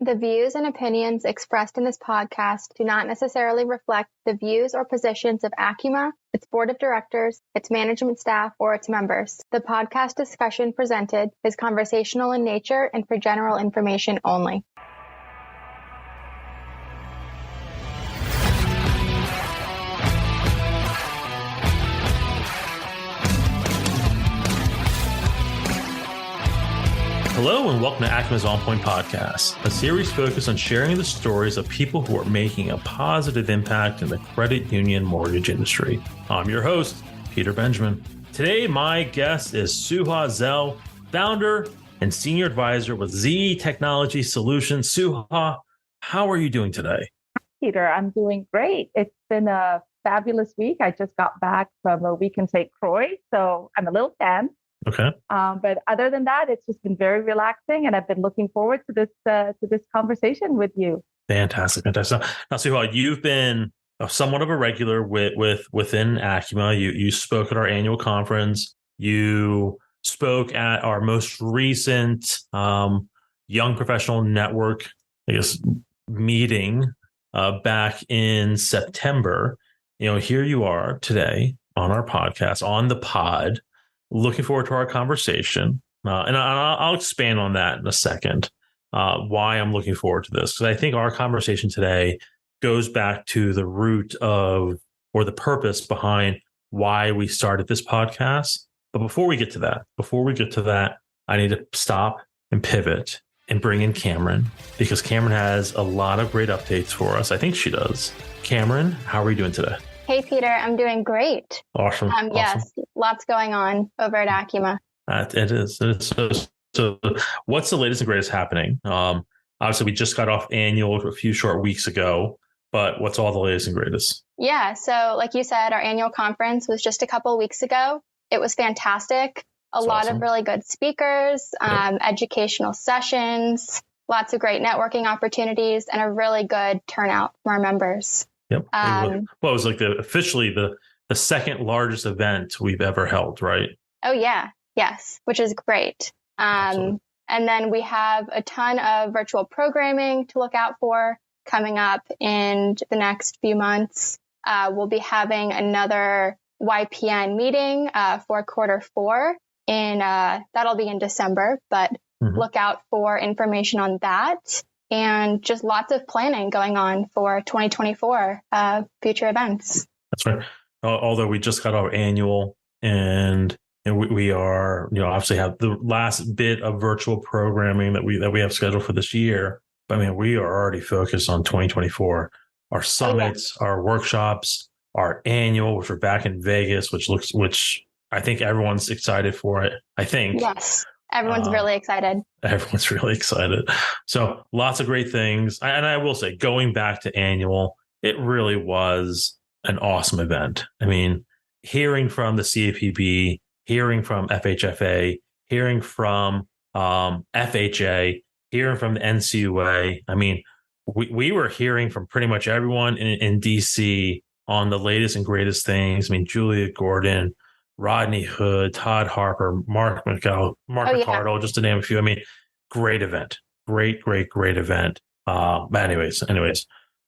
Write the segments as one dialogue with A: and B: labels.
A: The views and opinions expressed in this podcast do not necessarily reflect the views or positions of ACUMA, its board of directors, its management staff, or its members. The podcast discussion presented is conversational in nature and for general information only.
B: Hello and welcome to ACUMA's On Point Podcast, a series focused on sharing the stories of people who are making a positive impact in the credit union mortgage industry. I'm your host, Peter Benjamin. Today, my guest is Suha Zehl, founder and senior advisor with Z Technology Solutions. Suha, how are you doing today?
C: Peter, I'm doing great. It's been a fabulous week. I just got back from a week in St. Croix, so I'm a little tense.
B: Okay.
C: But other than that, it's just been very relaxing, and I've been looking forward to this conversation with you.
B: Fantastic. Now, Suha, you've been somewhat of a regular within ACUMA. You spoke at our annual conference. You spoke at our most recent Young Professional Network, meeting back in September. Here you are today on our podcast, on the pod. Looking forward to our conversation. And I'll expand on that in a second, why I'm looking forward to this. Because I think our conversation today goes back to the root of, or the purpose behind why we started this podcast. But before we get to that, I need to stop and pivot and bring in Cameron, because Cameron has a lot of great updates for us. I think she does. Cameron, how are you doing today?
A: Hey, Peter, I'm doing great.
B: Awesome.
A: Yes, lots going on over at ACUMA.
B: It is. So what's the latest and greatest happening? Obviously, we just got off annual a few short weeks ago, but what's all the latest and greatest?
A: Yeah, so like you said, our annual conference was just a couple of weeks ago. It was fantastic. That's lot awesome. Of really good speakers, educational sessions, lots of great networking opportunities, and a really good turnout from our members.
B: Yep. It was like officially the second largest event we've ever held, right?
A: Oh, yeah. Yes, which is great. And then we have a ton of virtual programming to look out for coming up in the next few months. We'll be having another YPN meeting for quarter 4 that'll be in December, but look out for information on that. And just lots of planning going on for 2024 future events. That's
B: right. Although we just got our annual, and we are, obviously have the last bit of virtual programming that we have scheduled for this year. But I mean, we are already focused on 2024. Our summits, our workshops, our annual, which are back in Vegas, which I think everyone's excited for it. I think.
A: Yes. Everyone's really excited.
B: Everyone's really excited. So lots of great things. And I will say, going back to annual, it really was an awesome event. I mean, hearing from the CAPB, hearing from FHFA, hearing from FHA, hearing from the NCUA. I mean, we were hearing from pretty much everyone in DC on the latest and greatest things. I mean, Julia Gordon, Rodney Hood, Todd Harper, Mark McCardle, just to name a few. I mean, great event. Great event. But anyways,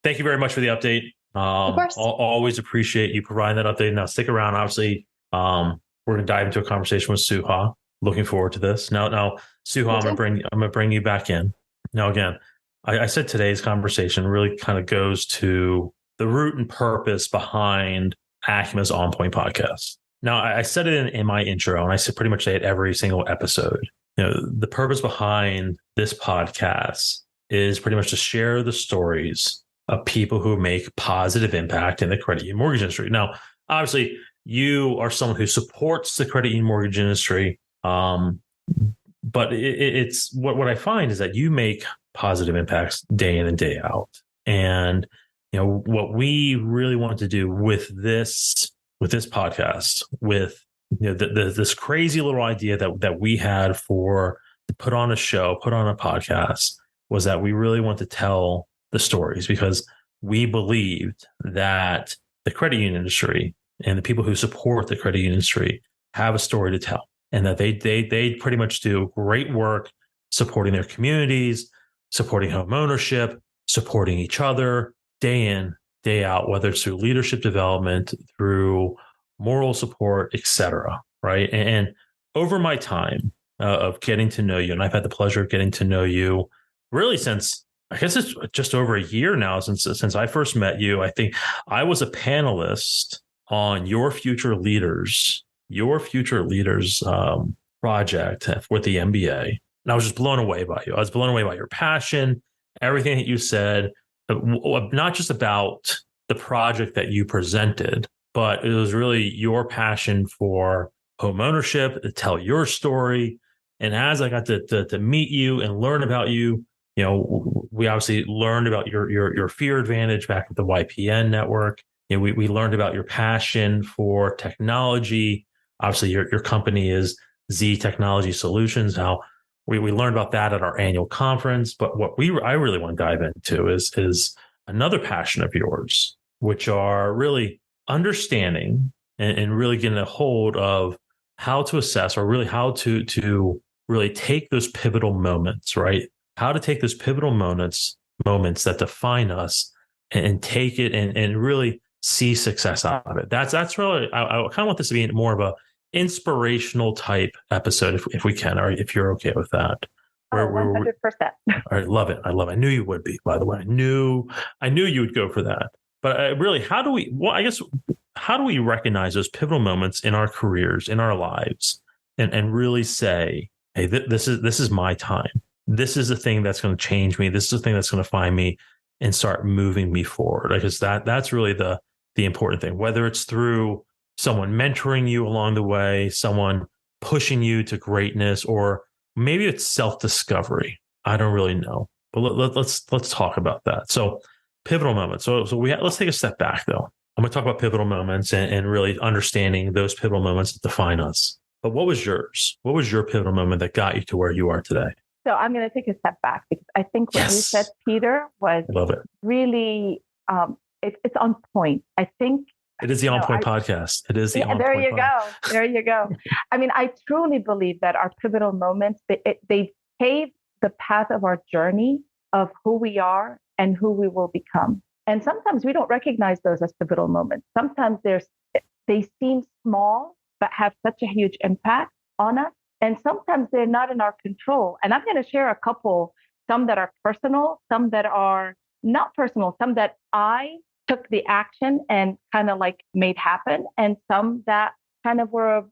B: thank you very much for the update.
A: Of course.
B: I'll always appreciate you providing that update. Now, stick around. Obviously, we're going to dive into a conversation with Suha. Looking forward to this. Now, Suha, I'm going to bring you back in. Now, again, I said today's conversation really kind of goes to the root and purpose behind ACUMA's On Point podcast. Now, I said it in my intro, and I pretty much say it every single episode. The purpose behind this podcast is pretty much to share the stories of people who make positive impact in the credit union mortgage industry. Now, obviously, you are someone who supports the credit union mortgage industry, but it's what I find is that you make positive impacts day in and day out. And what we really want to do with this podcast, with this crazy little idea that we had to put on a show, put on a podcast, was that we really want to tell the stories, because we believed that the credit union industry and the people who support the credit union industry have a story to tell, and that they pretty much do great work supporting their communities, supporting home ownership, supporting each other day in, day out, whether it's through leadership development, through moral support, etc. Right. And over my time of getting to know you, and I've had the pleasure of getting to know you really since, I guess it's just over a year now since I first met you. I think I was a panelist on Your Future Leaders project with the MBA. And I was just blown away by you. I was blown away by your passion, everything that you said, not just about the project that you presented, but it was really your passion for home ownership, to tell your story. And as I got to meet you and learn about you, we obviously learned about your fear advantage back at the YPN network. We learned about your passion for technology. Obviously, your company is Z Technology Solutions. How we learned about that at our annual conference. But what I really want to dive into is another passion of yours, which are really understanding and really getting a hold of how to assess, or really how to really take those pivotal moments, right? How to take those pivotal moments that define us and take it and really see success out of it. That's really, I kind of want this to be more of a inspirational type episode if we can, or if you're okay with that.
C: 100%.
B: All right, love it. I love it. I knew you would be, by the way. I knew you would go for that. But really, how do we recognize those pivotal moments in our careers, in our lives, and really say, hey, this is my time. This is the thing that's going to change me. This is the thing that's going to find me and start moving me forward. Because that's really the important thing, whether it's through someone mentoring you along the way, someone pushing you to greatness, or maybe it's self-discovery. I don't really know, but let's talk about that. So pivotal moments. So let's take a step back though. I'm going to talk about pivotal moments and really understanding those pivotal moments that define us. But what was yours? What was your pivotal moment that got you to where you are today?
C: So I'm going to take a step back because I think what you said, Peter, was really, it's on point. I think
B: it is the On Point podcast. It is the On Point.
C: There you go. I mean, I truly believe that our pivotal moments, they pave the path of our journey of who we are and who we will become. And sometimes we don't recognize those as pivotal moments. Sometimes they seem small, but have such a huge impact on us. And sometimes they're not in our control. And I'm going to share a couple, some that are personal, some that are not personal, some that I took the action and kind of like made happen, and some that kind of were,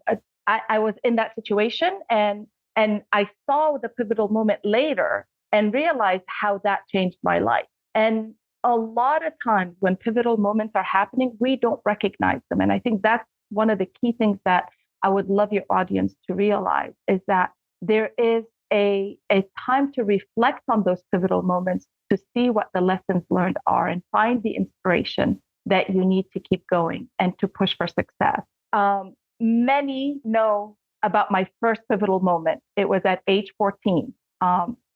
C: I was in that situation and I saw the pivotal moment later and realized how that changed my life. And a lot of times when pivotal moments are happening, we don't recognize them. And I think that's one of the key things that I would love your audience to realize, is that there is a time to reflect on those pivotal moments, to see what the lessons learned are and find the inspiration that you need to keep going and to push for success. Many know about my first pivotal moment. It was at age 14.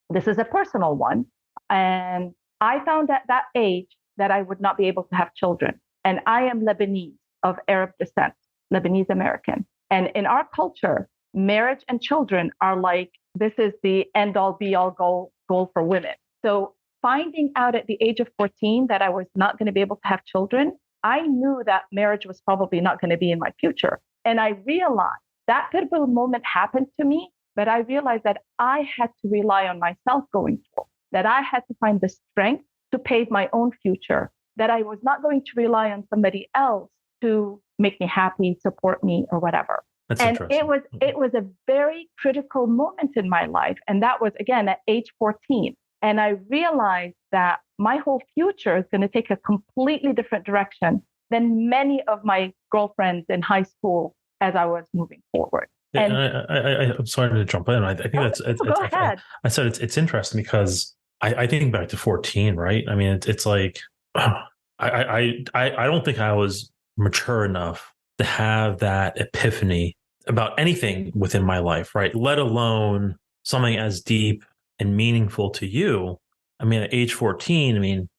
C: This is a personal one. And I found at that age that I would not be able to have children. And I am Lebanese, of Arab descent, Lebanese American. And in our culture, marriage and children are like, this is the end all be all goal for women. So finding out at the age of 14 that I was not going to be able to have children, I knew that marriage was probably not going to be in my future. And I realized that pivotal moment happened to me, but I realized that I had to rely on myself going forward, that I had to find the strength to pave my own future, that I was not going to rely on somebody else to make me happy, support me, or whatever.
B: That's
C: and
B: interesting.
C: it was a very critical moment in my life. And that was, again, at age 14. And I realized that my whole future is going to take a completely different direction than many of my girlfriends in high school as I was moving forward.
B: Yeah, and I'm sorry to jump in. I think go
C: ahead.
B: I said it's interesting because I think back to 14, right? I mean, it's like I don't think I was mature enough to have that epiphany about anything within my life, right? Let alone something as deep and meaningful to you. I mean, at age 14, I mean,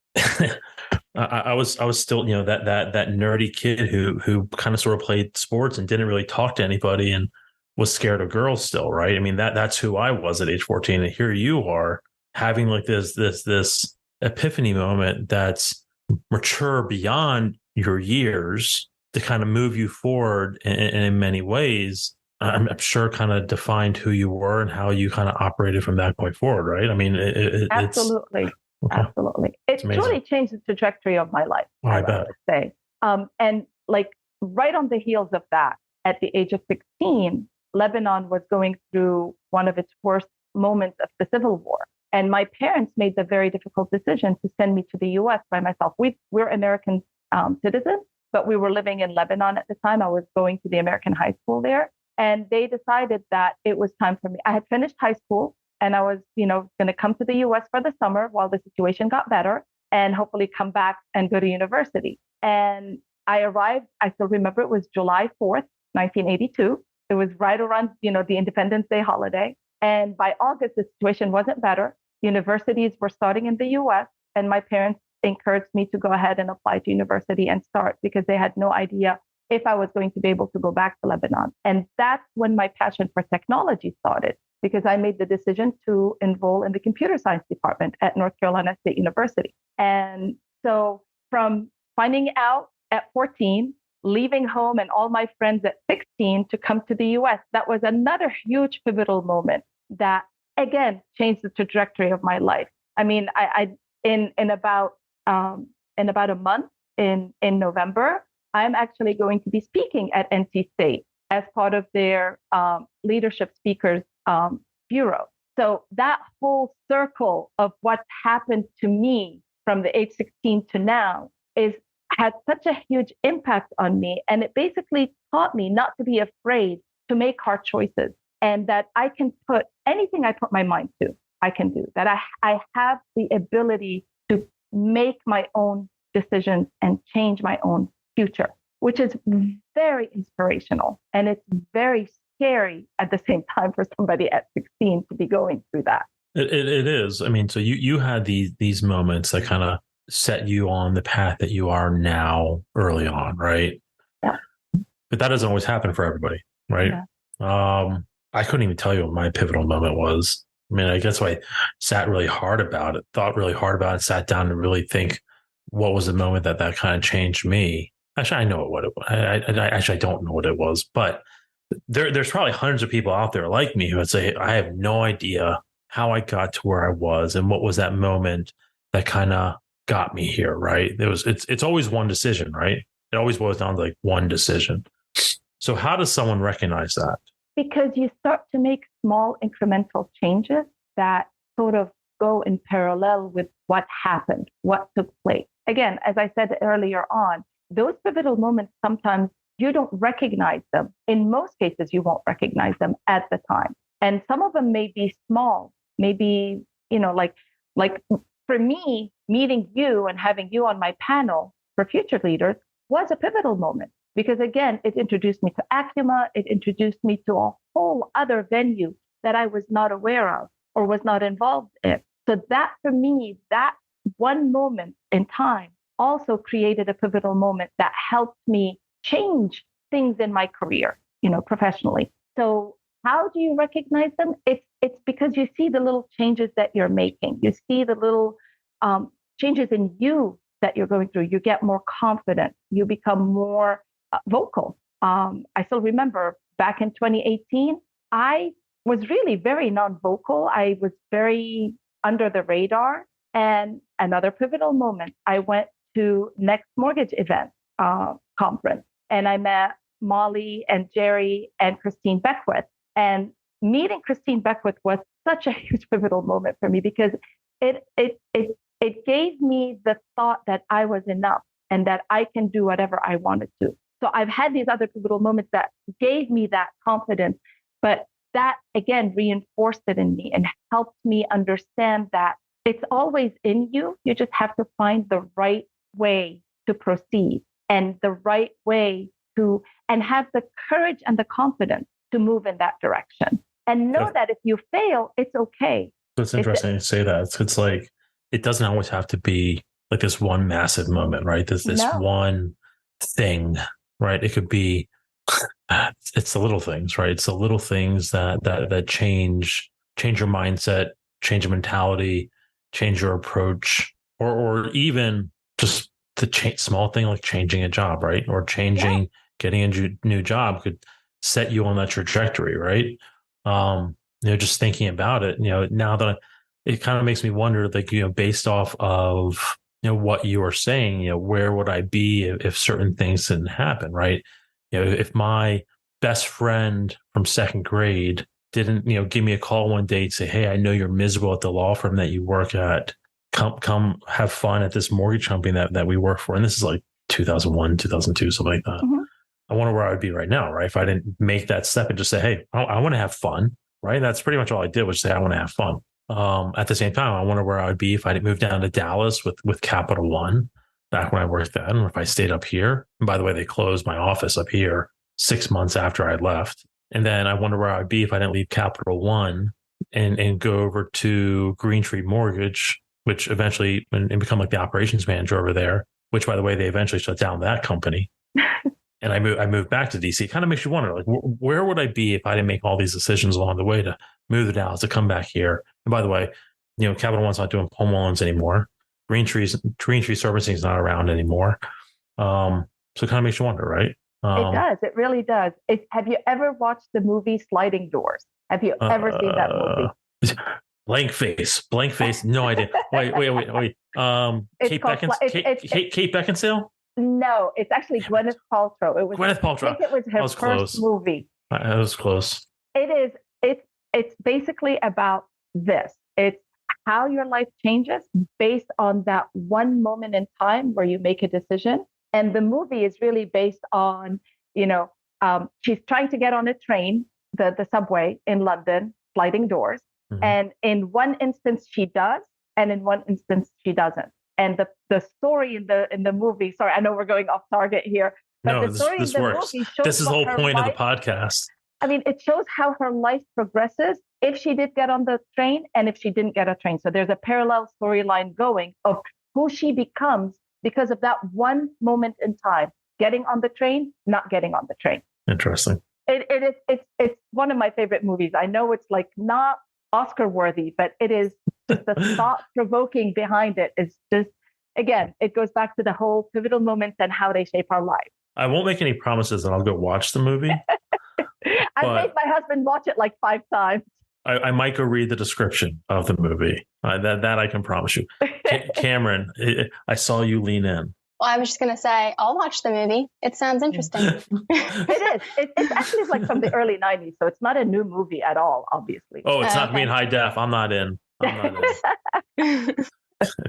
B: I was still, that nerdy kid who kind of sort of played sports and didn't really talk to anybody and was scared of girls still, right? I mean, that's who I was at age 14. And here you are having like this epiphany moment that's mature beyond your years to kind of move you forward in many ways, I'm sure kind of defined who you were and how you kind of operated from that point forward, right? I mean,
C: absolutely.
B: Okay.
C: Absolutely. It truly changed the trajectory of my life,
B: I bet.
C: would say. And like right on the heels of that, at the age of 16, Lebanon was going through one of its worst moments of the civil war. And my parents made the very difficult decision to send me to the US by myself. We're American citizens, but we were living in Lebanon at the time. I was going to the American high school there. And they decided that it was time for me. I had finished high school and I was, going to come to the US for the summer while the situation got better and hopefully come back and go to university. And I arrived, I still remember it was July 4th, 1982. It was right around, the Independence Day holiday. And by August, the situation wasn't better. Universities were starting in the US, and my parents encouraged me to go ahead and apply to university and start because they had no idea if I was going to be able to go back to Lebanon. And that's when my passion for technology started, because I made the decision to enroll in the computer science department at North Carolina State University. And so from finding out at 14, leaving home and all my friends at 16 to come to the US, that was another huge pivotal moment that, again, changed the trajectory of my life. I mean, in about a month in November, I'm actually going to be speaking at NC State as part of their leadership speakers bureau. So that whole circle of what happened to me from the age 16 to now had such a huge impact on me. And it basically taught me not to be afraid to make hard choices, and that I can put anything I put my mind to, I can do, that I have the ability to make my own decisions and change my own future, which is very inspirational. And it's very scary at the same time for somebody at 16 to be going through that.
B: It is. I mean, so you had these moments that kind of set you on the path that you are now early on, right?
C: Yeah.
B: But that doesn't always happen for everybody, right? Yeah. I couldn't even tell you what my pivotal moment was. I mean, I guess I thought really hard about it, sat down and really think, what was the moment that kind of changed me? Actually, I know what it was. I don't know what it was, but there's probably hundreds of people out there like me who would say, I have no idea how I got to where I was and what was that moment that kind of got me here, right? It's always one decision, right? It always boils down to like one decision. So how does someone recognize that?
C: Because you start to make small incremental changes that sort of go in parallel with what happened, what took place. Again, as I said earlier on, those pivotal moments, sometimes you don't recognize them. In most cases, you won't recognize them at the time. And some of them may be small, maybe, like for me, meeting you and having you on my panel for future leaders was a pivotal moment. Because again, it introduced me to ACUMA, it introduced me to a whole other venue that I was not aware of or was not involved in. So that for me, that one moment in time also created a pivotal moment that helped me change things in my career, professionally. So how do you recognize them? It's because you see the little changes that you're making. You see the little changes in you that you're going through. You get more confident. You become more vocal. I still remember back in 2018, I was really very non-vocal. I was very under the radar. And another pivotal moment, I went to Next Mortgage event conference, and I met Molly and Jerry and Christine Beckwith. And meeting Christine Beckwith was such a huge pivotal moment for me because it gave me the thought that I was enough and that I can do whatever I wanted to. So I've had these other pivotal moments that gave me that confidence, but that again reinforced it in me and helped me understand that it's always in you. You just have to find the right way to proceed and the right way to, and have the courage and the confidence to move in that direction. And know that if you fail, it's okay.
B: So it's interesting to say that. It's like, it doesn't always have to be like this one massive moment, right? There's this one thing, right? It could be, it's the little things, right? It's the little things that change your mindset, change of mentality, change your approach, or even just the small thing like changing a job, right? Or getting a new job could set you on that trajectory, right? Just thinking about it, now that it kind of makes me wonder, like, based off of, what you were saying, where would I be if certain things didn't happen, right? If my best friend from second grade didn't, give me a call one day to say, hey, I know you're miserable at the law firm that you work at. Come have fun at this mortgage company that we work for. And this is like 2001, 2002, something like that.
C: Mm-hmm.
B: I wonder where I would be right now, right? If I didn't make that step and just say, hey, I want to have fun, right? That's pretty much all I did, was say, I want to have fun. At the same time, I wonder where I would be if I didn't move down to Dallas with Capital One back when I worked then, or if I stayed up here. And by the way, they closed my office up here 6 months after I left. And then I wonder where I'd be if I didn't leave Capital One and go over to Green Tree Mortgage, which eventually and become like the operations manager over there, which, by the way, they eventually shut down that company. And I moved back to DC. It kind of makes you wonder, like, where would I be if I didn't make all these decisions along the way to move to Dallas, to come back here? And by the way, Capital One's not doing home loans anymore. Green Tree Servicing is not around anymore. So it kind of makes you wonder, right?
C: It does. It really does. Have you ever watched the movie Sliding Doors? Have you ever seen that movie?
B: Blank face. No idea. Wait. Kate Beckinsale?
C: No, it's actually Gwyneth Paltrow. It was
B: Gwyneth Paltrow.
C: I think it was her first movie.
B: That was close.
C: It is. It's basically about this. It's how your life changes based on that one moment in time where you make a decision. And the movie is really based on, she's trying to get on a train, the subway in London, sliding doors. Mm-hmm. And in one instance she does, and in one instance she doesn't. And the story in the movie, sorry, I know we're going off target here, but
B: no,
C: the story
B: this
C: in the
B: works.
C: movie shows
B: this is the whole point of the podcast.
C: I mean, it shows how her life progresses if she did get on the train and if she didn't get a train. So there's a parallel storyline going of who she becomes because of that one moment in time, getting on the train, not getting on the train.
B: Interesting.
C: It's one of my favorite movies. I know it's like not Oscar worthy, but it is just the thought provoking behind it is just, again, it goes back to the whole pivotal moments and how they shape our life.
B: I won't make any promises that I'll go watch the movie.
C: I made my husband watch it like 5 times.
B: I might go read the description of the movie. That I can promise you. Cameron, I saw you lean in.
A: Well, I was just going to say, I'll watch the movie. It sounds interesting.
C: It is. It's actually like from the early 90s, so it's not a new movie at all, obviously.
B: Oh, it's not me in high def. I'm not in. If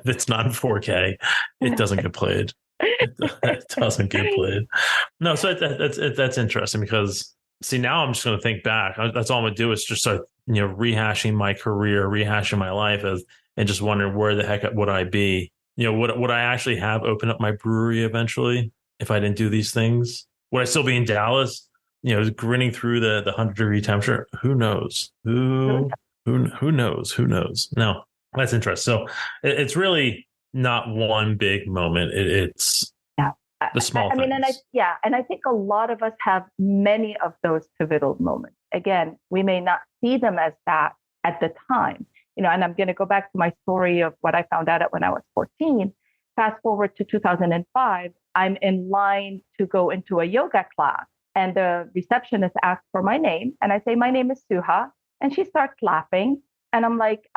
B: it's not in 4K, it doesn't get played. It doesn't get played. No, so that's interesting because, see, now I'm just going to think back. That's all I'm going to do is just start, rehashing my career, rehashing my life, and just wondering where the heck would I be? Would I actually have opened up my brewery eventually if I didn't do these things? Would I still be in Dallas, grinning through the 100-degree temperature? Who knows? Who knows? Who knows? No, that's interesting. So it's really not one big moment. It's the small things.
C: And I think a lot of us have many of those pivotal moments. Again, we may not see them as that at the time. And I'm going to go back to my story of what I found out when I was 14. Fast forward to 2005, I'm in line to go into a yoga class, and the receptionist asks for my name, and I say, my name is Suha, and she starts laughing, and I'm like,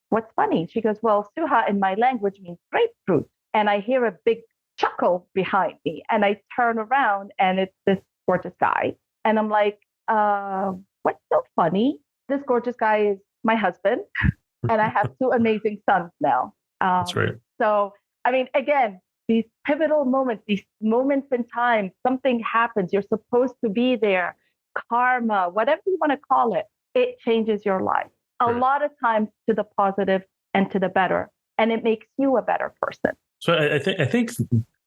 C: what's funny? She goes, well, Suha in my language means grapefruit, and I hear a big chuckle behind me, and I turn around, and it's this gorgeous guy, and I'm like, what's so funny? This gorgeous guy is my husband. And I have 2 amazing sons now.
B: That's right.
C: So, I mean, again, these pivotal moments, these moments in time, something happens. You're supposed to be there. Karma, whatever you want to call it, it changes your life. A lot of times to the positive and to the better. And it makes you a better person.
B: So I think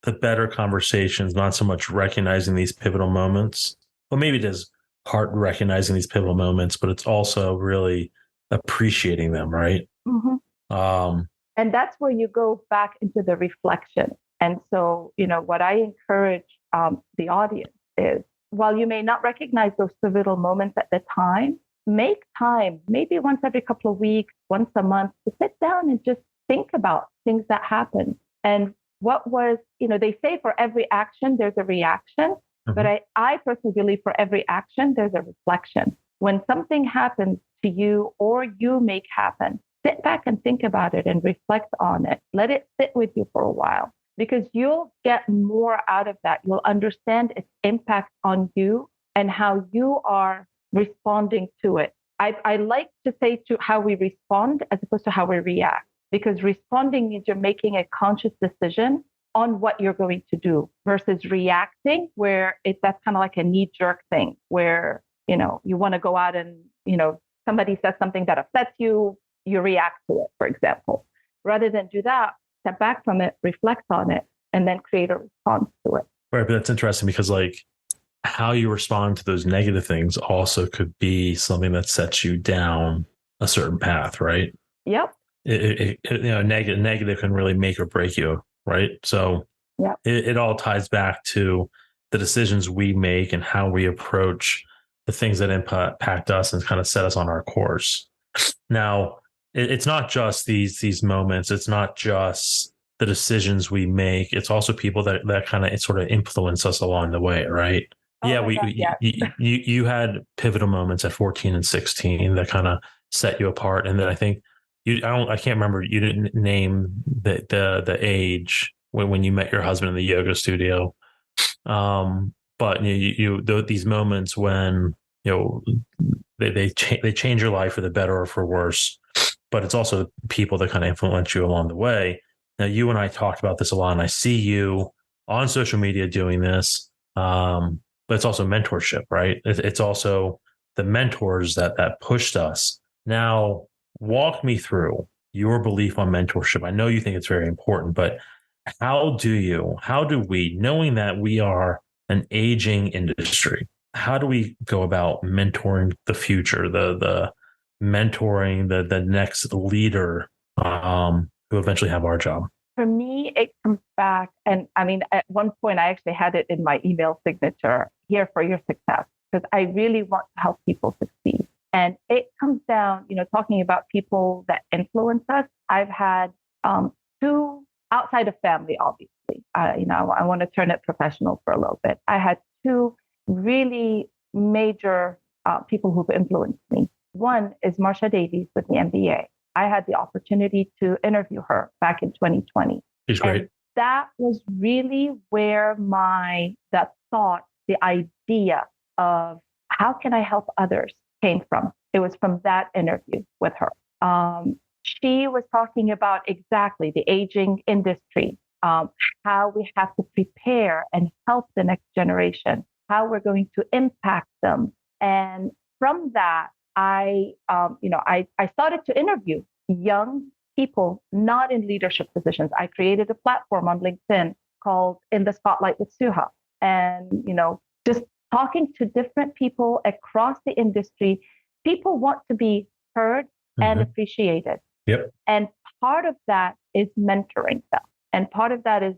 B: the better conversation is not so much recognizing these pivotal moments. Well, maybe it is part recognizing these pivotal moments, but it's also really appreciating them, right?
C: Mm-hmm. And that's where you go back into the reflection. And so, what I encourage the audience is, while you may not recognize those pivotal moments at the time, make time, maybe once every couple of weeks, once a month, to sit down and just think about things that happened. And what was, they say for every action, there's a reaction. Mm-hmm. But I personally believe for every action, there's a reflection. When something happens to you or you make happen, sit back and think about it and reflect on it. Let it sit with you for a while, because you'll get more out of that. You'll understand its impact on you and how you are responding to it. I like to say to how we respond as opposed to how we react, because responding means you're making a conscious decision on what you're going to do versus reacting, where that's kind of like a knee-jerk thing where, you want to go out and, somebody says something that upsets you, you react to it, for example. Rather than do that, step back from it, reflect on it, and then create a response to it.
B: Right. But that's interesting because how you respond to those negative things also could be something that sets you down a certain path, right?
C: Yep.
B: Negative can really make or break you, right? So
C: yep.
B: It all ties back to the decisions we make and how we approach the things that impact us and kind of set us on our course. Now, it's not just these moments. It's not just the decisions we make. It's also people that kind of sort of influence us along the way, right?
C: Oh
B: yeah, you had pivotal moments at 14 and 16 that kind of set you apart. And then I think I can't remember, you didn't name the age when you met your husband in the yoga studio. But these moments when, they change your life for the better or for worse, but it's also people that kind of influence you along the way. Now, you and I talked about this a lot, and I see you on social media doing this. But it's also mentorship, right? It's also the mentors that pushed us. Now, walk me through your belief on mentorship. I know you think it's very important, but how do we, knowing that we are an aging industry, how do we go about mentoring the future, the mentoring the next leader who eventually have our job?
C: For me, it comes back, and I mean, at one point, I actually had it in my email signature, here for your success, because I really want to help people succeed. And it comes down, talking about people that influence us. I've had two outside of family, obviously. I want to turn it professional for a little bit. I had two really major people who've influenced me. One is Marsha Davies with the MBA. I had the opportunity to interview her back in 2020.
B: She's great.
C: And that was really where the thought, the idea of how can I help others came from. It was from that interview with her. She was talking about exactly the aging industry, how we have to prepare and help the next generation, how we're going to impact them. And from that, I started to interview young people not in leadership positions. I created a platform on LinkedIn called In the Spotlight with Suha. And, just talking to different people across the industry. People want to be heard and appreciated.
B: Yep.
C: And part of that is mentoring them. And part of that is,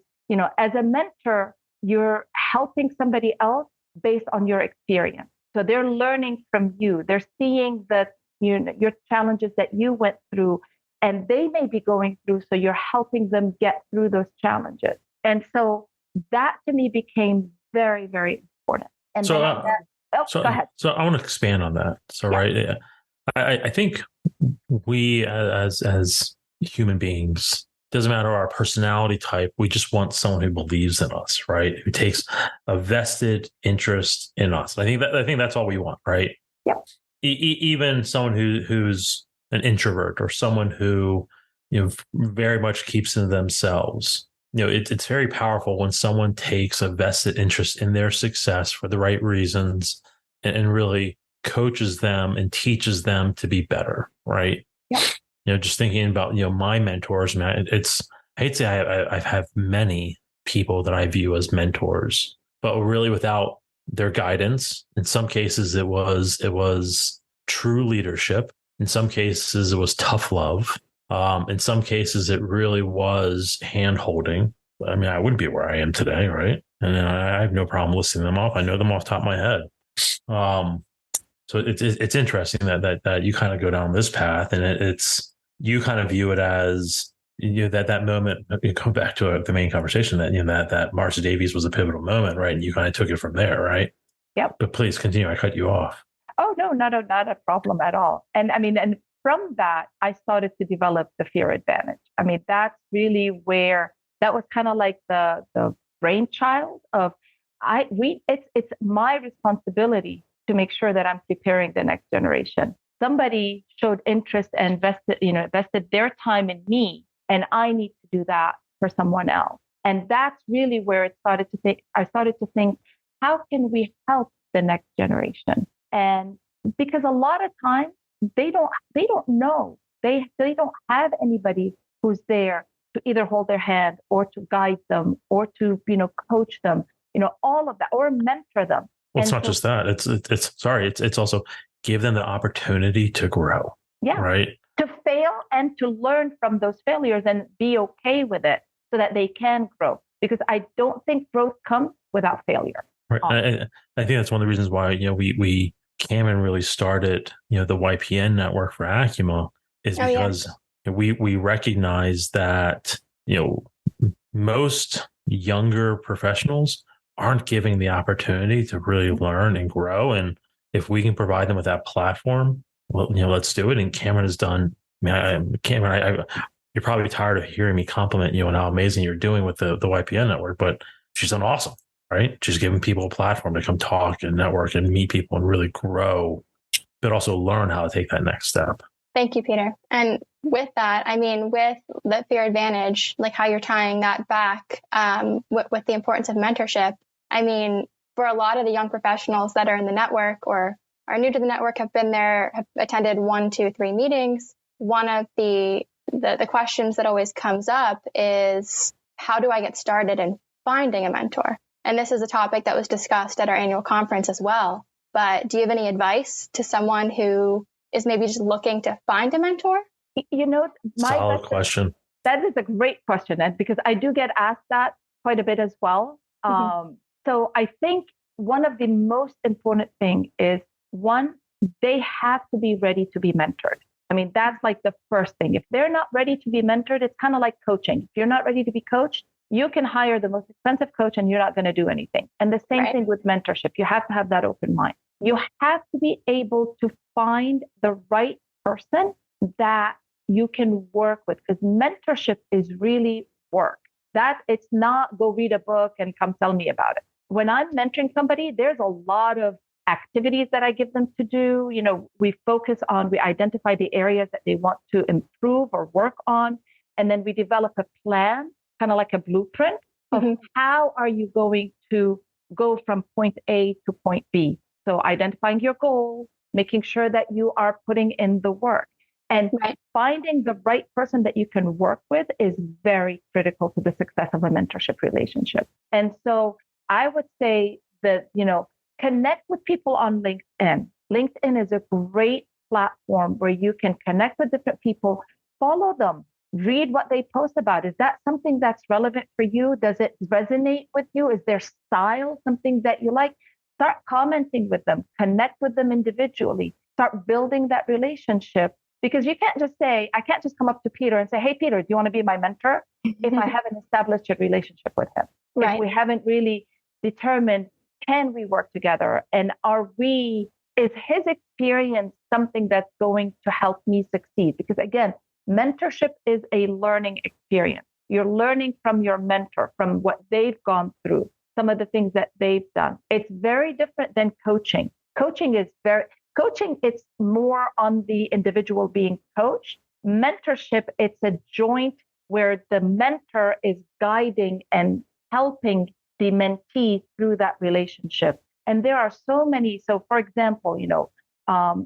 C: as a mentor, you're helping somebody else based on your experience. So they're learning from you. They're seeing that your challenges that you went through, and they may be going through. So you're helping them get through those challenges. And so that to me became very, very important. And
B: so,
C: go ahead.
B: So I want to expand on that. So, yeah. Right. I think we as human beings, doesn't matter our personality type, we just want someone who believes in us, right? Who takes a vested interest in us. I think that's all we want, right?
C: Yeah.
B: Even someone who's an introvert or someone who, very much keeps to themselves. It's very powerful when someone takes a vested interest in their success for the right reasons and really coaches them and teaches them to be better, right?
C: Yeah.
B: Just thinking about, my mentors, man, I hate to say I have many people that I view as mentors, but really without their guidance, in some cases it was true leadership. In some cases it was tough love. In some cases it really was hand holding. I mean, I wouldn't be where I am today, right? And I have no problem listing them off. I know them off the top of my head. So it's interesting that you kind of go down this path, and it's you kind of view it as that moment. You come back to the main conversation that that Marcia Davies was a pivotal moment, right? And you kind of took it from there, right?
C: Yep.
B: But please continue. I cut you off.
C: Oh no, not a problem at all. And I mean, and from that, I started to develop the fear advantage. I mean, that's really where that was kind of like the brainchild of it's my responsibility to make sure that I'm preparing the next generation. Somebody showed interest and invested their time in me, and I need to do that for someone else. And that's really where I started to think, how can we help the next generation? And because a lot of times they don't know. They don't have anybody who's there to either hold their hand or to guide them or to, coach them, all of that, or mentor them.
B: Well, it's not just that. It's also give them the opportunity to grow.
C: Yeah.
B: Right.
C: To fail and to learn from those failures and be okay with it so that they can grow. Because I don't think growth comes without failure.
B: Right. I think that's one of the reasons why, Cameron really started, the YPN network for ACUMA is because we recognize that, most younger professionals aren't giving the opportunity to really learn and grow. And if we can provide them with that platform, well, let's do it. And Cameron has done, Cameron, you're probably tired of hearing me compliment you on how amazing you're doing with the YPN network, but she's done awesome, right? She's giving people a platform to come talk and network and meet people and really grow, but also learn how to take that next step.
A: Thank you, Peter. And with that, I mean, with the fear advantage, like how you're tying that back with the importance of mentorship, I mean, for a lot of the young professionals that are in the network or are new to the network, have been there, have attended 1, 2, 3 meetings, one of the questions that always comes up is, how do I get started in finding a mentor? And this is a topic that was discussed at our annual conference as well. But do you have any advice to someone who is maybe just looking to find a mentor?
B: Solid question.
C: That is a great question, and because I do get asked that quite a bit as well. Mm-hmm. So I think one of the most important things is, one, they have to be ready to be mentored. I mean, that's like the first thing. If they're not ready to be mentored, it's kind of like coaching. If you're not ready to be coached, you can hire the most expensive coach and you're not going to do anything. And the same thing with mentorship. You have to have that open mind. You have to be able to find the right person that you can work with, because mentorship is really work. That it's not go read a book and come tell me about it. When I'm mentoring somebody, there's a lot of activities that I give them to do. We identify the areas that they want to improve or work on. And then we develop a plan, kind of like a blueprint of how are you going to go from point A to point B. So identifying your goals, making sure that you are putting in the work, and finding the right person that you can work with is very critical to the success of a mentorship relationship. And so I would say that, connect with people on LinkedIn. LinkedIn is a great platform where you can connect with different people, follow them, read what they post about. Is that something that's relevant for you? Does it resonate with you? Is their style something that you like? Start commenting with them, connect with them individually, start building that relationship. Because I can't just come up to Peter and say, hey, Peter, do you want to be my mentor? If I haven't established a relationship with him, if we haven't really determined, can we work together? And is his experience something that's going to help me succeed? Because again, mentorship is a learning experience. You're learning from your mentor, from what they've gone through, some of the things that they've done. It's very different than coaching. Coaching, it's more on the individual being coached. Mentorship, it's a joint where the mentor is guiding and helping the mentee through that relationship. And there are so many. So for example, I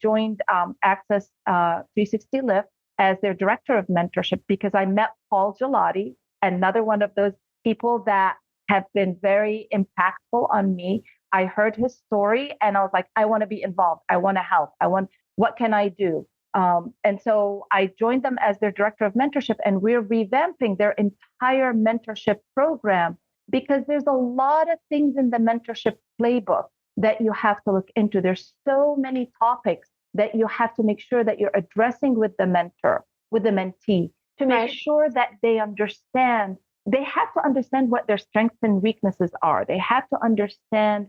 C: joined Access 360 Lift as their director of mentorship because I met Paul Gelati, another one of those people that have been very impactful on me. I heard his story and I was like, I want to be involved. I want to help. What can I do? And so I joined them as their director of mentorship, and we're revamping their entire mentorship program because there's a lot of things in the mentorship playbook that you have to look into. There's so many topics that you have to make sure that you're addressing with the mentor, with the mentee, to make sure that they understand. They have to understand what their strengths and weaknesses are. They have to understand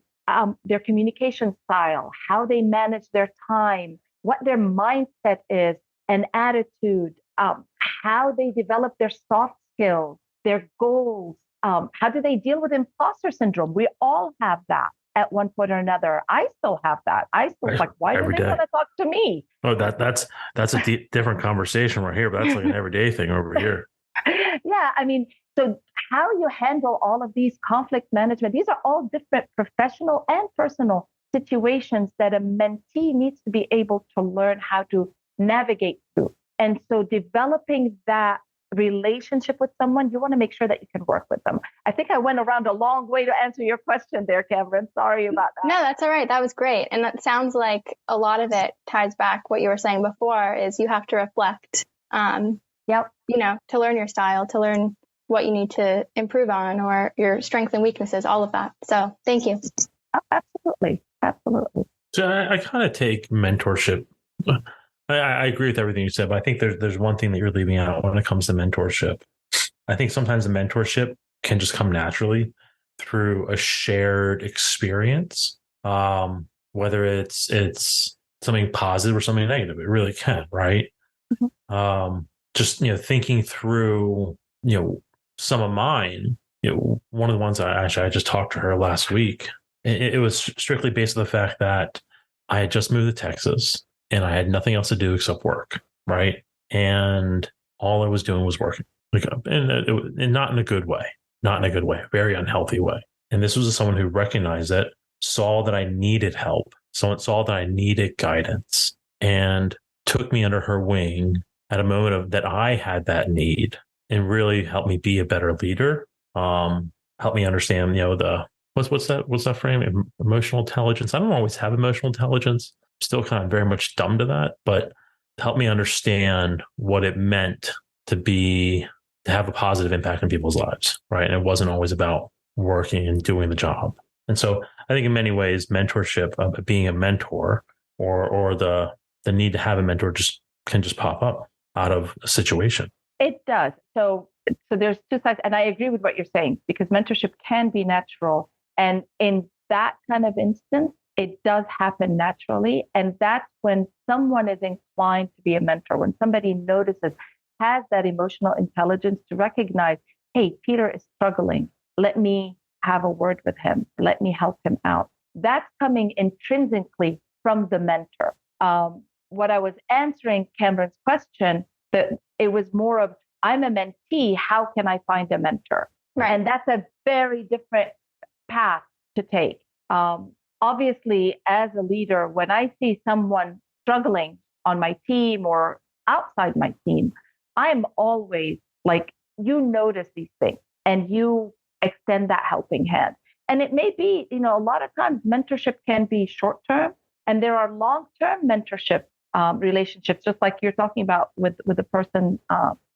C: their communication style, how they manage their time, what their mindset is and attitude, how they develop their soft skills, their goals, how do they deal with imposter syndrome? We all have that at one point or another. I still have that. I still like, why do they want to talk to me?
B: Oh, that's a different conversation right here, but that's like an everyday thing over here.
C: Yeah, I mean, so how you handle all of these conflict management, these are all different professional and personal situations that a mentee needs to be able to learn how to navigate through. And so developing that relationship with someone, you want to make sure that you can work with them. I think I went around a long way to answer your question there, Cameron. Sorry about that.
A: No, that's all right. That was great. And that sounds like a lot of it ties back what you were saying before is you have to reflect, to learn your style, to learn what you need to improve on or your strengths and weaknesses, all of that. So thank you.
C: Oh, absolutely. Absolutely.
B: So I kind of take mentorship. I agree with everything you said, but I think there's one thing that you're leaving out when it comes to mentorship. I think sometimes the mentorship can just come naturally through a shared experience, whether it's something positive or something negative. It really can, right? Mm-hmm. Just thinking through some of mine. One of the ones I just talked to her last week. It was strictly based on the fact that I had just moved to Texas. And I had nothing else to do except work, right? And all I was doing was working, and not in a good way, very unhealthy way. And this was someone who recognized it, saw that I needed help, saw that I needed guidance, and took me under her wing at a moment that I had that need, and really helped me be a better leader. Helped me understand, the what's that frame? Emotional intelligence. I don't always have emotional intelligence. Still kind of very much dumb to that, but help me understand what it meant to have a positive impact on people's lives, right? And it wasn't always about working and doing the job. And so I think in many ways, mentorship, being a mentor or the need to have a mentor can pop up out of a situation.
C: It does. So there's two sides, and I agree with what you're saying, because mentorship can be natural. And in that kind of instance, it does happen naturally. And that's when someone is inclined to be a mentor, when somebody has that emotional intelligence to recognize, hey, Peter is struggling. Let me have a word with him. Let me help him out. That's coming intrinsically from the mentor. What I was answering Cameron's question, that it was more of, I'm a mentee. How can I find a mentor?
A: Right.
C: And that's a very different path to take. Obviously, as a leader, when I see someone struggling on my team or outside my team, I'm always like, you notice these things and you extend that helping hand. And it may be, a lot of times mentorship can be short-term, and there are long-term mentorship relationships, just like you're talking about with the person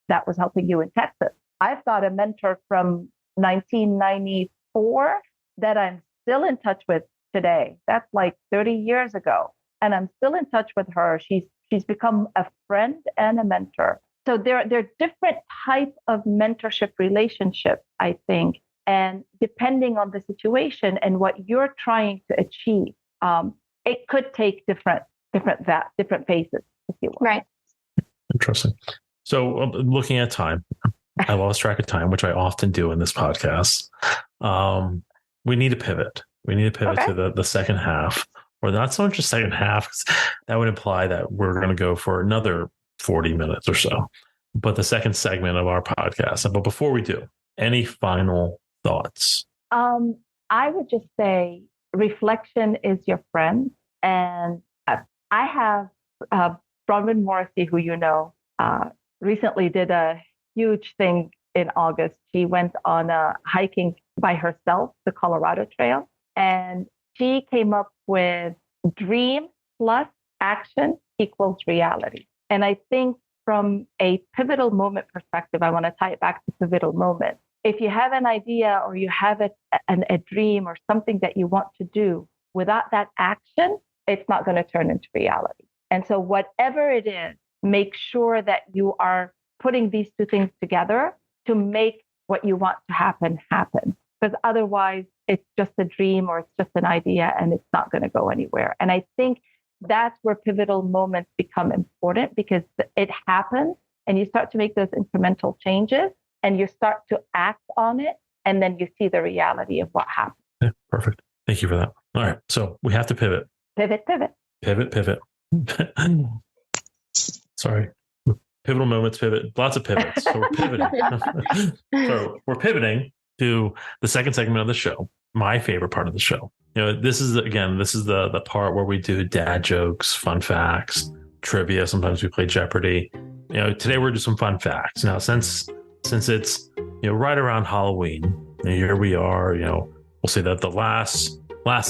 C: that was helping you in Texas. I've got a mentor from 1994 that I'm still in touch with today. That's like 30 years ago. And I'm still in touch with her. She's become a friend and a mentor. So there are different types of mentorship relationships, I think. And depending on the situation and what you're trying to achieve, it could take different phases, if you will.
A: Right.
B: Interesting. So looking at time, I lost track of time, which I often do in this podcast. We need to pivot. To the second half, or not so much the second half. That would imply that we're going to go for another 40 minutes or so, but the second segment of our podcast. But before we do, any final thoughts?
C: I would just say reflection is your friend. And I have Bronwyn Morrissey, who recently did a huge thing in August. She went on a hiking by herself, the Colorado Trail. And she came up with dream plus action equals reality. And I think from a pivotal moment perspective, I want to tie it back to pivotal moment. If you have an idea or you have a dream or something that you want to do, without that action, it's not going to turn into reality. And so whatever it is, make sure that you are putting these two things together to make what you want to happen. Because otherwise it's just a dream or it's just an idea and it's not going to go anywhere. And I think that's where pivotal moments become important, because it happens and you start to make those incremental changes and you start to act on it. And then you see the reality of what happened.
B: Yeah, perfect. Thank you for that. All right. So we have to pivot. Pivot. Sorry. Pivotal moments, pivot. Lots of pivots. So we're pivoting. So we're pivoting to the second segment of the show, my favorite part of the show. This is the part where we do dad jokes, fun facts, trivia. Sometimes we play Jeopardy. Today we're doing some fun facts. Now, since it's right around Halloween, here we are. We'll say that the last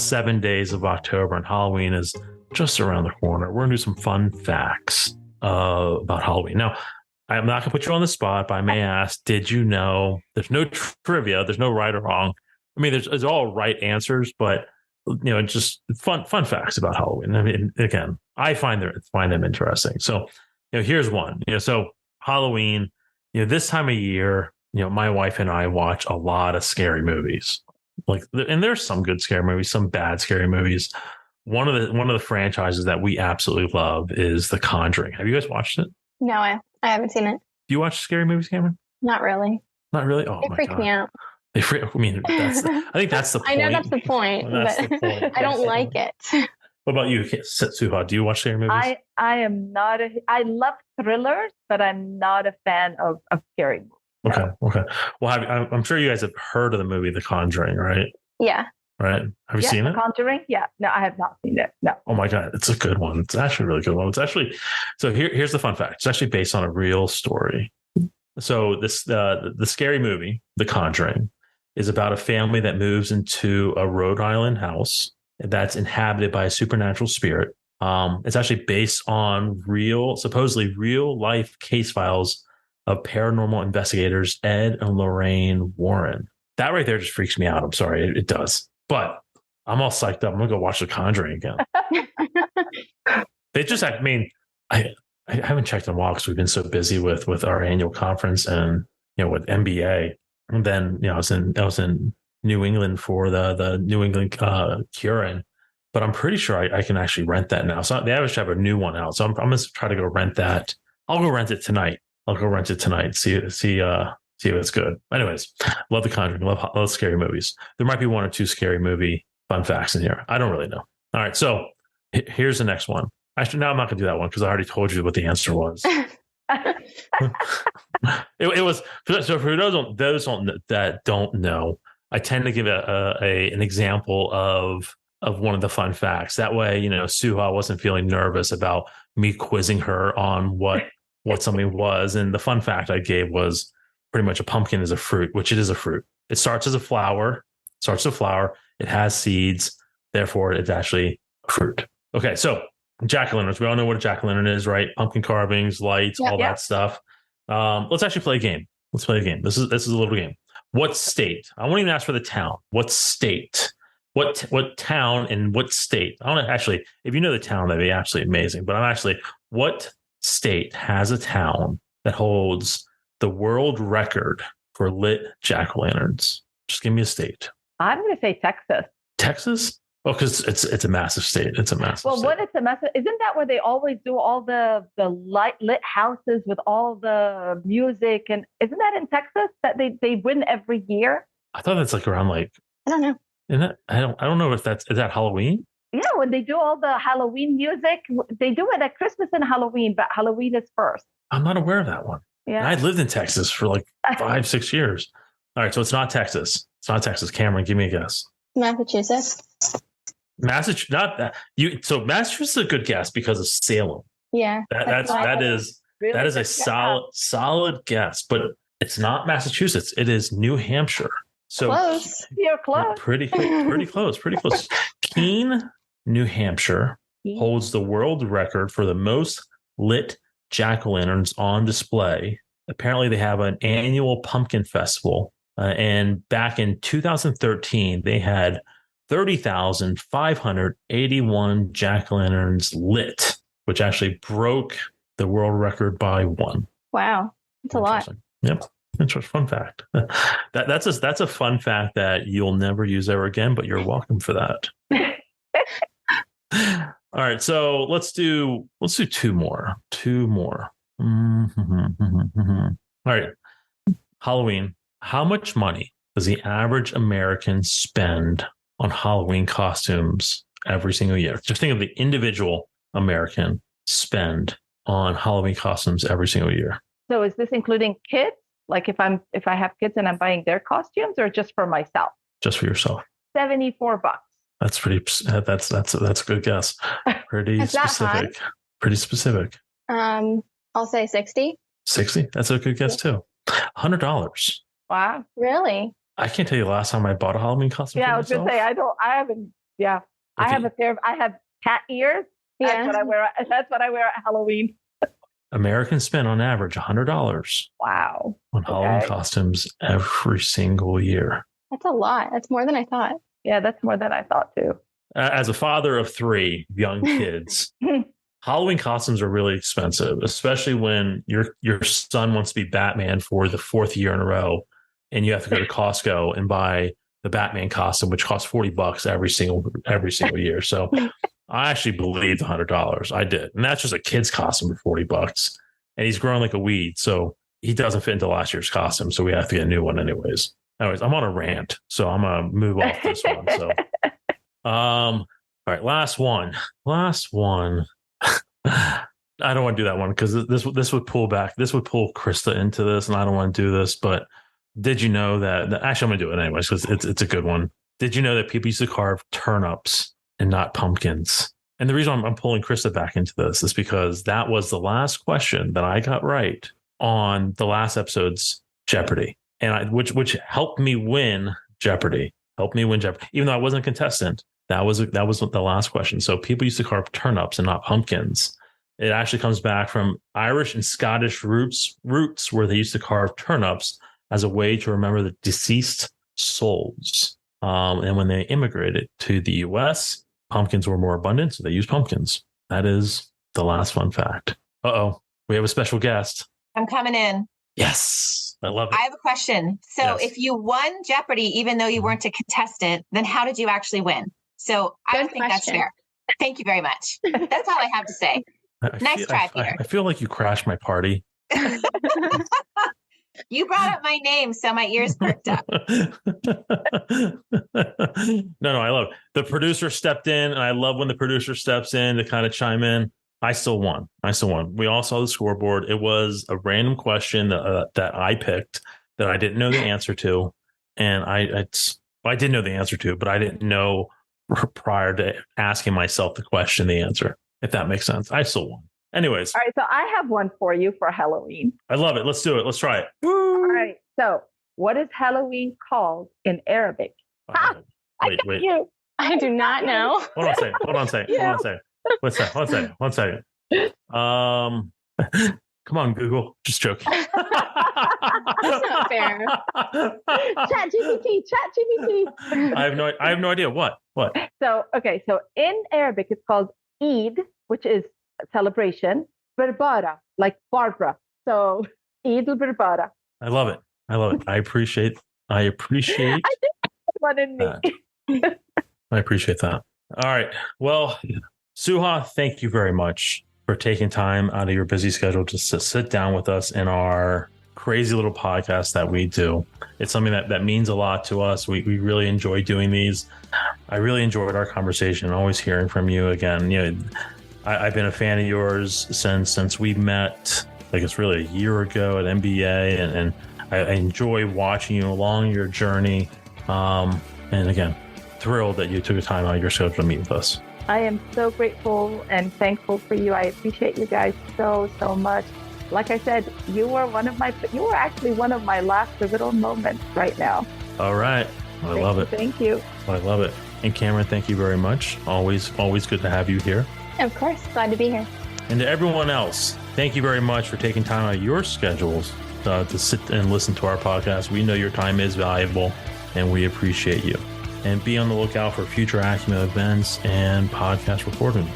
B: 7 days of October, and Halloween is just around the corner. We're gonna do some fun facts about Halloween. Now, I'm not gonna put you on the spot, but I may ask: did you know? There's no trivia. There's no right or wrong. I mean, there's all right answers, but just fun facts about Halloween. I mean, again, I find them interesting. So, here's one. So Halloween. This time of year, my wife and I watch a lot of scary movies. And there's some good scary movies, some bad scary movies. One of the franchises that we absolutely love is The Conjuring. Have you guys watched it?
A: No, I haven't seen it.
B: Do you watch scary movies, Cameron?
A: Not really.
B: Not really? Oh,
A: they
B: my
A: freak
B: God.
A: me out.
B: I think that's the point.
A: I know that's the point, but I don't like it.
B: What about you, Suha? Do you watch scary movies?
C: I am not I love thrillers, but I'm not a fan of scary movies.
B: Okay. Well, I'm sure you guys have heard of the movie The Conjuring, right?
A: Yeah.
B: Right. Have you seen it?
C: The Conjuring? Yeah. No, I have not seen it. No.
B: Oh my God, it's a good one. It's actually a really good one. So here's the fun fact. It's actually based on a real story. So the scary movie, The Conjuring, is about a family that moves into a Rhode Island house that's inhabited by a supernatural spirit. It's actually based on supposedly real life case files of paranormal investigators Ed and Lorraine Warren. That right there just freaks me out. I'm sorry, it does. But I'm all psyched up. I'm gonna go watch The Conjuring again. I haven't checked in a while because we've been so busy with our annual conference and with MBA. And then I was in New England for the New England Curing, but I'm pretty sure I can actually rent that now. So they actually have a new one out. So I'm gonna try to go rent that. I'll go rent it tonight. See if it's good. Anyways, love The Conjuring. Love scary movies. There might be one or two scary movie fun facts in here. I don't really know. All right, so here's the next one. Actually, no, I'm not gonna do that one because I already told you what the answer was. It was so for those that don't know, I tend to give an example of one of the fun facts. That way, Suha wasn't feeling nervous about me quizzing her on what something was. And the fun fact I gave was pretty much a pumpkin is a fruit, which it is a fruit. It starts as a flower. It has seeds. Therefore, it's actually a fruit. Okay, so jack-o'-lanterns. We all know what a jack-o'-lantern is, right? Pumpkin carvings, lights, all that stuff. Let's actually play a game. This is a little game. What state? I won't even ask for the town. What state? What town and what state? I want to actually, if you know the town, that'd be absolutely amazing. But what state has a town that holds the world record for lit jack-o'-lanterns? Just give me a state. I'm
C: going to say Texas.
B: Texas? Oh, because it's a massive state. It's a massive state.
C: What is a massive? Isn't that where they always do all the lit houses with all the music? And isn't that in Texas that they win every year?
B: I thought that's around
A: I don't know.
B: Isn't that, I don't know if is that Halloween?
C: Yeah, when they do all the Halloween music, they do it at Christmas and Halloween, but Halloween is first.
B: I'm not aware of that one.
C: Yeah,
B: I lived in Texas for 5-6 years. All right, so it's not Texas. Cameron, give me a guess.
A: Massachusetts.
B: Massachusetts, not that So Massachusetts is a good guess because of Salem.
A: Yeah,
B: that is a solid guess, but it's not Massachusetts. It is New Hampshire. So
C: close. You're close.
B: Pretty close. Keene, New Hampshire holds the world record for the most lit jack-o'-lanterns on display. Apparently, they have an annual pumpkin festival, and back in 2013, they had 30,581 jack-o'-lanterns lit, which actually broke the world record by one.
A: Wow. That's a lot.
B: Yep. Interesting. Fun fact. That's a fun fact that you'll never use ever again, but you're welcome for that. All right. So let's do two more. All right. Halloween. How much money does the average American spend on Halloween costumes every single year? Just think of the individual American spend on Halloween costumes every single year.
C: So is this including kids? Like if I have kids and I'm buying their costumes, or just for myself?
B: Just for yourself.
C: $74.
B: That's that's a good guess. Pretty specific. Pretty specific.
A: I'll say 60.
B: 60? That's a good guess too. $100.
C: Wow.
A: Really?
B: I can't tell you the last time I bought a Halloween costume.
C: Yeah, I was gonna say I haven't. Yeah, I have I have cat ears. That's
A: Yeah.
C: what I wear. That's what I wear at Halloween.
B: Americans spend on average $100
C: Wow.
B: on Halloween costumes every single year.
A: That's a lot. That's more than I thought.
C: Yeah, that's more than I thought too.
B: As a father of 3 young kids, Halloween costumes are really expensive, especially when your son wants to be Batman for the 4th year in a row, and you have to go to Costco and buy the Batman costume, which costs $40 every single year. So I actually believed $100. I did, and that's just a kid's costume for $40, and he's growing like a weed, so he doesn't fit into last year's costume. So we have to get a new one, anyways. I'm on a rant, so I'm gonna move off this one. So, all right, last one. I don't want to do that one because this would pull Krista into this, and I don't want to do this. But did you know that actually I'm going to do it anyways because it's a good one. Did you know that people used to carve turnips and not pumpkins? And the reason I'm pulling Krista back into this is because that was the last question that I got right on the last episode's Jeopardy, and which helped me win Jeopardy. Even though I wasn't a contestant. That was the last question. So people used to carve turnips and not pumpkins. It actually comes back from Irish and Scottish roots where they used to carve turnips as a way to remember the deceased souls. And when they immigrated to the U.S., pumpkins were more abundant, so they used pumpkins. That is the last fun fact. Uh-oh, we have a special guest.
D: I'm coming in.
B: Yes, I love it.
D: I have a question. So if you won Jeopardy, even though you weren't a contestant, then how did you actually win? So I don't think that's fair. Thank you very much. That's all I have to say. Nice try, Peter.
B: I feel like you crashed my party.
D: You brought up my name, so my ears perked up.
B: No, I love it. The producer stepped in, and I love when the producer steps in to kind of chime in. I still won. We all saw the scoreboard. It was a random question that I picked that I didn't know the answer to, and I did know the answer to, but I didn't know prior to asking myself the question the answer. If that makes sense, I still won. Anyways.
C: All right. So I have one for you for Halloween.
B: I love it. Let's do it. Let's try it.
C: All right. So what is Halloween called in Arabic?
B: Wait.
C: You.
A: I do not know.
B: Hold on a second. One second. Come on, Google. Just joking.
A: That's not fair.
C: ChatGPT.
B: I have no idea. What?
C: So in Arabic, it's called Eid, which is celebration. Berbera, like Barbara. So Eid al-Berbera.
B: I love it. I appreciate
C: I think that's one in me.
B: I appreciate that. All right. Well, Suha, thank you very much for taking time out of your busy schedule just to sit down with us in our crazy little podcast that we do. It's something that means a lot to us. We really enjoy doing these. I really enjoyed our conversation, always hearing from you again. I've been a fan of yours since we met, like it's really a year ago at MBA, and I enjoy watching you along your journey. And again, thrilled that you took the time out of your schedule to meet with us.
C: I am so grateful and thankful for you. I appreciate you guys so much. Like I said, you were actually one of my last pivotal moments right now.
B: All right. I love it.
C: Thank you.
B: I love it. And Cameron, thank you very much. Always good to have you here.
A: Of course. Glad to be here.
B: And to everyone else, thank you very much for taking time out of your schedules to sit and listen to our podcast. We know your time is valuable, and we appreciate you. and be on the lookout for future ACUMA events and podcast recordings.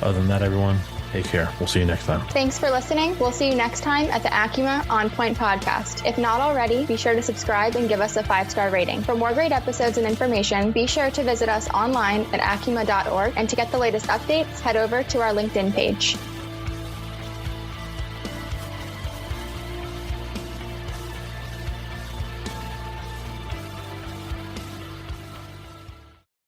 B: Other than that, everyone, take care. We'll see you next time.
A: Thanks for listening. We'll see you next time at the ACUMA On Point podcast. If not already, be sure to subscribe and give us a 5-star rating. For more great episodes and information, be sure to visit us online at acuma.org. And to get the latest updates, head over to our LinkedIn page.